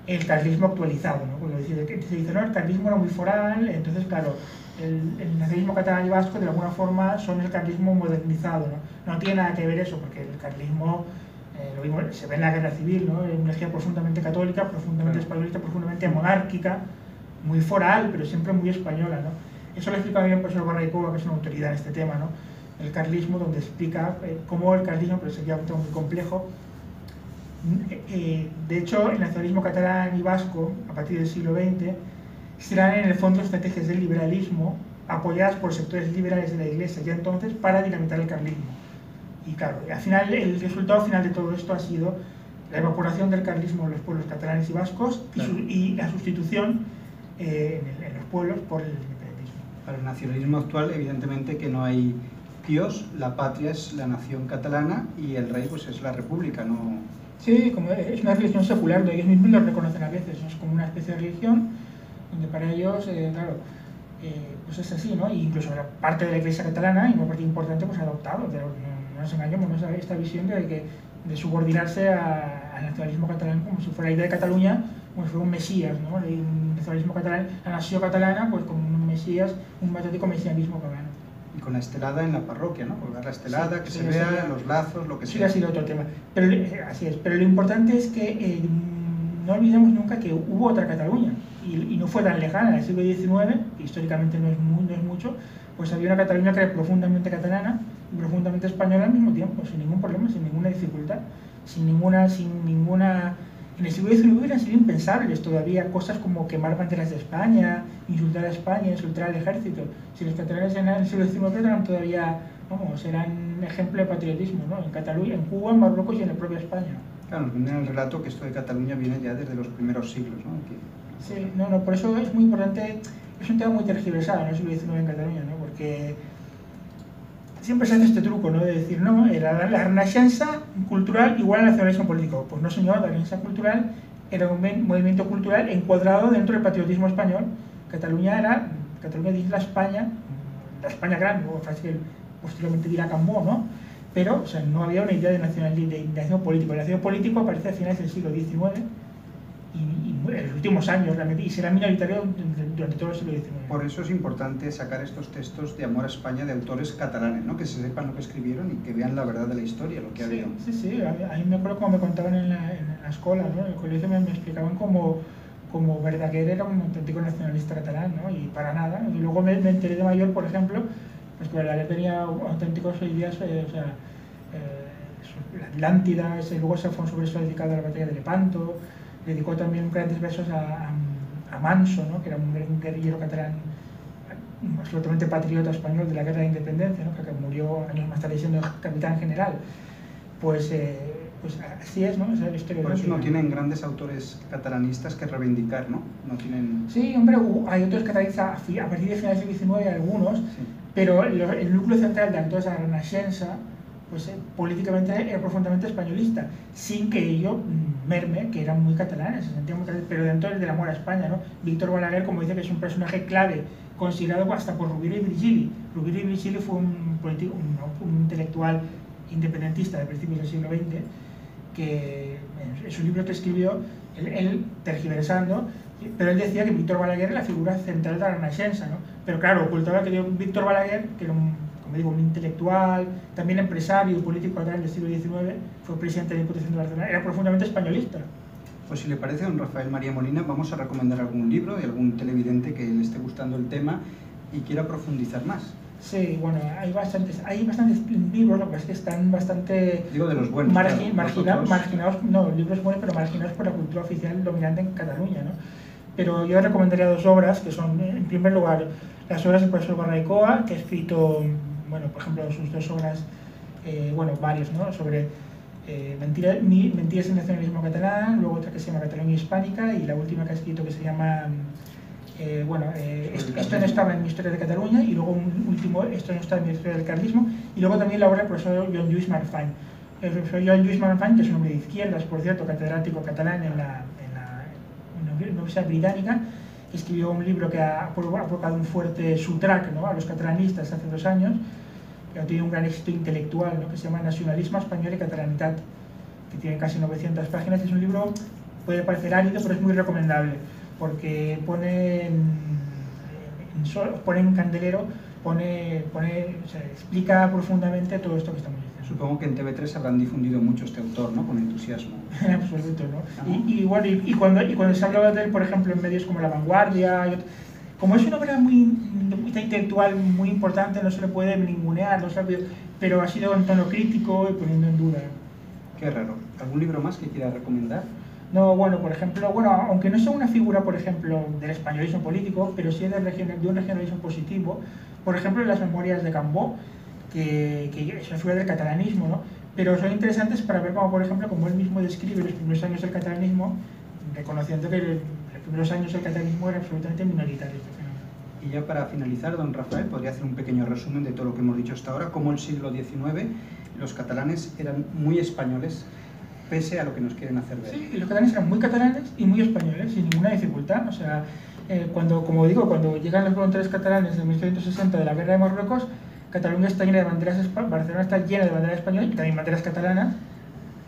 [SPEAKER 2] el carlismo actualizado, ¿no? Porque se dice, no, el carlismo era muy foral, entonces claro, el nacionalismo catalán y vasco de alguna forma son el carlismo modernizado, ¿no? No tiene nada que ver eso, porque el carlismo lo mismo, se ve en la Guerra Civil, ¿no? Una energía profundamente católica, profundamente españolista, profundamente monárquica, muy foral, pero siempre muy española, ¿no? Eso lo explica bien el profesor Barraicova, que es una autoridad en este tema, ¿no? El carlismo, donde explica cómo el carlismo, pero sería un tema muy complejo, De hecho, el nacionalismo catalán y vasco, a partir del siglo XX, serán en el fondo estrategias del liberalismo apoyadas por sectores liberales de la Iglesia ya entonces para dinamitar el carlismo. Y claro, al final, el resultado final de todo esto ha sido la evaporación del carlismo en los pueblos catalanes y vascos y la sustitución en los pueblos por el independentismo.
[SPEAKER 1] Para el nacionalismo actual, evidentemente que no hay Dios, la patria es la nación catalana y el rey pues es la república, ¿no?
[SPEAKER 2] Sí, como es una religión secular, ellos mismos lo reconocen a veces, ¿no? Es como una especie de religión donde para ellos, claro, pues es así, ¿no? E incluso la parte de la Iglesia catalana, y una parte importante, pues ha adoptado, pero no nos engañemos, ¿no? Esta visión de subordinarse al nacionalismo catalán como si fuera la idea de Cataluña, como si fuera un mesías, ¿no? El nacionalismo catalán, la nación catalana, pues como un mesías, un patético mesianismo pagano.
[SPEAKER 1] Y con la estelada en la parroquia, ¿no? Colgar la estelada, sí, que se vea, los lazos, lo que sea.
[SPEAKER 2] Sí, ha sido otro tema. Pero, así es. Pero lo importante es que no olvidemos nunca que hubo otra Cataluña. Y no fue tan lejana. En el siglo XIX, que históricamente no es mucho, pues había una Cataluña que era profundamente catalana y profundamente española al mismo tiempo, sin ningún problema, sin ninguna dificultad, sin ninguna... En el siglo XIX eran sido impensables todavía cosas como quemar banderas de España, insultar a España, insultar al ejército. Si los catalanes en el siglo XIX eran todavía, vamos, eran ejemplo de patriotismo, ¿no? En Cataluña, en Cuba, en Marruecos y en la propia España.
[SPEAKER 1] Claro, nos viene el relato que esto de Cataluña viene ya desde los primeros siglos, ¿no?
[SPEAKER 2] Sí, no, por eso es muy importante, es un tema muy tergiversado en el siglo XIX en Cataluña, ¿no? Porque siempre se hace este truco, ¿no? De decir, no, la renaixença cultural igual al nacionalismo político. Pues no, señor, la renaixença cultural era un movimiento cultural encuadrado dentro del patriotismo español. Cataluña dice la España grande, o que posteriormente dirá Cambó, ¿no? Pero, o sea, no había una idea de nacionalismo político. El nacionalismo político aparece a finales del siglo XIX y en los últimos años, realmente, y será minoritario durante todo el siglo XIX.
[SPEAKER 1] Por eso es importante sacar estos textos de amor a España de autores catalanes, ¿no? Que se sepan lo que escribieron y que vean la verdad de la historia, lo que ha habido.
[SPEAKER 2] Sí, a mí me acuerdo como me contaban en la escuela, ¿no? En el colegio me explicaban como Verdaguer era un auténtico nacionalista catalán, ¿no? Y para nada. Y luego me enteré de mayor, por ejemplo, pues que Verdaguer tenía auténticos ideas, la Atlántida, luego se fue un verso dedicado a la batalla de Lepanto, dedicó también grandes versos a Manso, ¿no? Que era un guerrillero catalán absolutamente patriota español de la guerra de independencia, ¿no? Que murió años más tarde siendo capitán general. Pues así es, ¿no? Esa es la historia.
[SPEAKER 1] Por eso no tienen grandes autores catalanistas que reivindicar, ¿no? No tienen...
[SPEAKER 2] Sí, hombre, hay autores catalanistas a partir de finales del XIX, algunos, sí. Pero el núcleo central de autores de la Renaixença, pues políticamente era profundamente españolista, sin que ello merme, que eran muy catalanes, se sentían muy catalanes, pero dentro del amor a España, ¿no? Víctor Balaguer, como dice, que es un personaje clave, considerado hasta por Rovira y Virgili. Rovira y Virgili fue un intelectual independentista de principios del siglo XX, que en su libro que escribió, él tergiversando, pero él decía que Víctor Balaguer era la figura central de la Renaixença, ¿no? Pero claro, ocultaba que Víctor Balaguer, que era un intelectual, también empresario y político catalán del siglo XIX, fue presidente de la Diputación de Barcelona, era profundamente españolista.
[SPEAKER 1] Pues si le parece, don Rafael María Molina, vamos a recomendar algún libro de algún televidente que le esté gustando el tema y quiera profundizar más.
[SPEAKER 2] Sí, bueno, hay bastantes libros, lo que pasa es que están bastante...
[SPEAKER 1] Digo de los buenos,
[SPEAKER 2] marginados, no, libros buenos, pero marginados por la cultura oficial dominante en Cataluña, ¿no? Pero yo recomendaría dos obras, que son, en primer lugar, las obras del profesor Barraicoa, que ha escrito, bueno, por ejemplo, sus dos obras, varios, ¿no? Sobre mentiras en nacionalismo catalán, luego otra que se llama Cataluña Hispánica, y la última que ha escrito que se llama... esto no estaba en mi historia de Cataluña, y luego un último, esto no está en mi historia del carlismo, y luego también la obra del profesor Joan Lluís Marfany. El profesor Joan Lluís Marfany, que es un hombre de izquierdas, por cierto, catedrático catalán en la Universidad Británica, escribió un libro que ha provocado un fuerte sotrac, ¿no? A los catalanistas hace 2 años, que ha tenido un gran éxito intelectual, ¿no? Que se llama Nacionalismo Español y Catalanitat, que tiene casi 900 páginas, y es un libro, puede parecer árido, pero es muy recomendable, porque pone en candelero, explica profundamente todo esto que estamos diciendo.
[SPEAKER 1] Supongo que en TV3 habrán difundido mucho este autor, ¿no? Con entusiasmo.
[SPEAKER 2] En absoluto, ¿no? Y cuando se habla de él, por ejemplo, en medios como La Vanguardia, como es una obra muy intelectual muy importante, no se le puede ningunear, pero ha sido en tono crítico y poniendo en duda.
[SPEAKER 1] Qué raro. ¿Algún libro más que quiera recomendar?
[SPEAKER 2] No, bueno, por ejemplo, aunque no sea una figura, por ejemplo, del españolismo político, pero sí de un regionalismo positivo, por ejemplo, las memorias de Cambó, que es una figura del catalanismo, ¿no? Pero son interesantes para ver cómo, por ejemplo, como él mismo describe los primeros años del catalanismo, reconociendo que los primeros años del catalanismo era absolutamente minoritario este fenómeno.
[SPEAKER 1] Y ya para finalizar, don Rafael, podría hacer un pequeño resumen de todo lo que hemos dicho hasta ahora, cómo el siglo XIX los catalanes eran muy españoles, pese a lo que nos quieren hacer ver.
[SPEAKER 2] Sí, los catalanes eran muy catalanes y muy españoles, sin ninguna dificultad. O sea, como digo, cuando llegan los voluntarios catalanes en 1760 de la guerra de Marruecos, Cataluña está llena de banderas españolas, Barcelona está llena de banderas españolas y también banderas catalanas,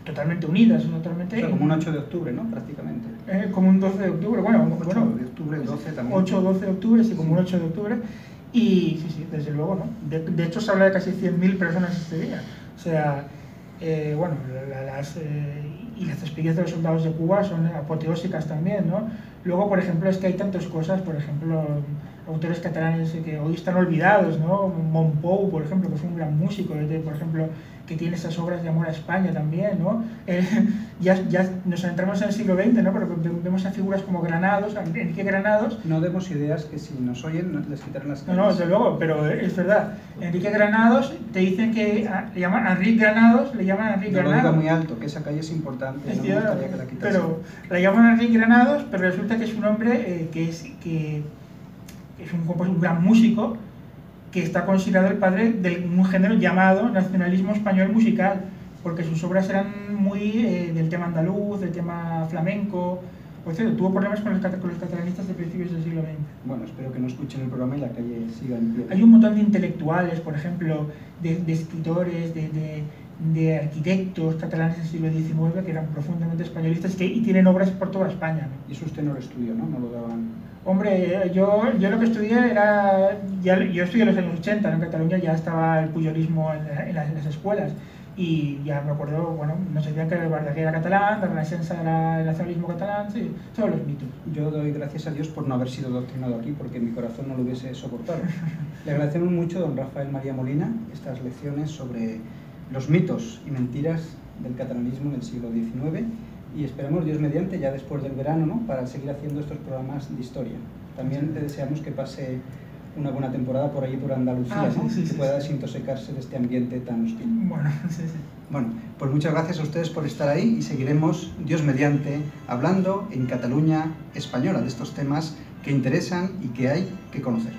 [SPEAKER 2] totalmente unidas, totalmente.
[SPEAKER 1] O sea, como un 8 de octubre, ¿no? Prácticamente.
[SPEAKER 2] Como un 12 de octubre,
[SPEAKER 1] 8 de octubre, 12 también.
[SPEAKER 2] 8 o 12 de octubre, sí, como un 8 de octubre. Y sí, desde luego, ¿no? De hecho, se habla de casi 100.000 personas este día. O sea, y las despedidas de los soldados de Cuba son apoteósicas también, ¿no? Luego, por ejemplo, es que hay tantas cosas, por ejemplo, autores catalanes que hoy están olvidados, ¿no? Montpou, por ejemplo, que fue un gran músico, por ejemplo, que tiene esas obras de amor a España también, ¿no? Ya nos entramos en el siglo XX, ¿no? Pero vemos a figuras como Granados, Enrique Granados.
[SPEAKER 1] No demos ideas que si nos oyen les quitarán las calles.
[SPEAKER 2] No, desde luego, pero es verdad. Enrique Granados, te dicen que le llaman a Enrique Granados, le llaman a Enrique Granados.
[SPEAKER 1] No lo diga muy alto, que esa calle es importante,
[SPEAKER 2] es
[SPEAKER 1] no
[SPEAKER 2] cierto,
[SPEAKER 1] me gustaría que la quitasen.
[SPEAKER 2] Pero le llaman a Enrique Granados, pero resulta que es un hombre que es un gran músico, que está considerado el padre de un género llamado nacionalismo español musical, porque sus obras eran muy del tema andaluz, del tema flamenco. Por cierto, tuvo problemas con los catalanistas de principios del siglo XX.
[SPEAKER 1] Bueno, espero que no escuchen el programa y la calle siga en pie.
[SPEAKER 2] Hay un montón de intelectuales, por ejemplo, de escritores, de arquitectos catalanes del siglo XIX que eran profundamente españolistas y tienen obras por toda España, ¿no?
[SPEAKER 1] Y eso usted no lo estudió, ¿no? No lo daban...
[SPEAKER 2] Hombre, yo lo que estudié era... Yo estudié en los años 80, ¿no? En Cataluña ya estaba el pujolismo en las escuelas. Y ya me acuerdo, bueno, nos decían que el Verdaguer era catalán, la Renaixença era el nacionalismo catalán, sí, todos los mitos.
[SPEAKER 1] Yo doy gracias a Dios por no haber sido doctrinado aquí, porque mi corazón no lo hubiese soportado. Le agradecemos mucho, don Rafael María Molina, estas lecciones sobre los mitos y mentiras del catalanismo en el siglo XIX, y esperamos, Dios mediante, ya después del verano, ¿no?, para seguir haciendo estos programas de historia. También te deseamos que pase una buena temporada por allí, por Andalucía, ¿no? Que pueda desintoxicarse de este ambiente tan hostil.
[SPEAKER 2] Bueno, sí.
[SPEAKER 1] Bueno, pues muchas gracias a ustedes por estar ahí y seguiremos, Dios mediante, hablando en Cataluña española de estos temas que interesan y que hay que conocer.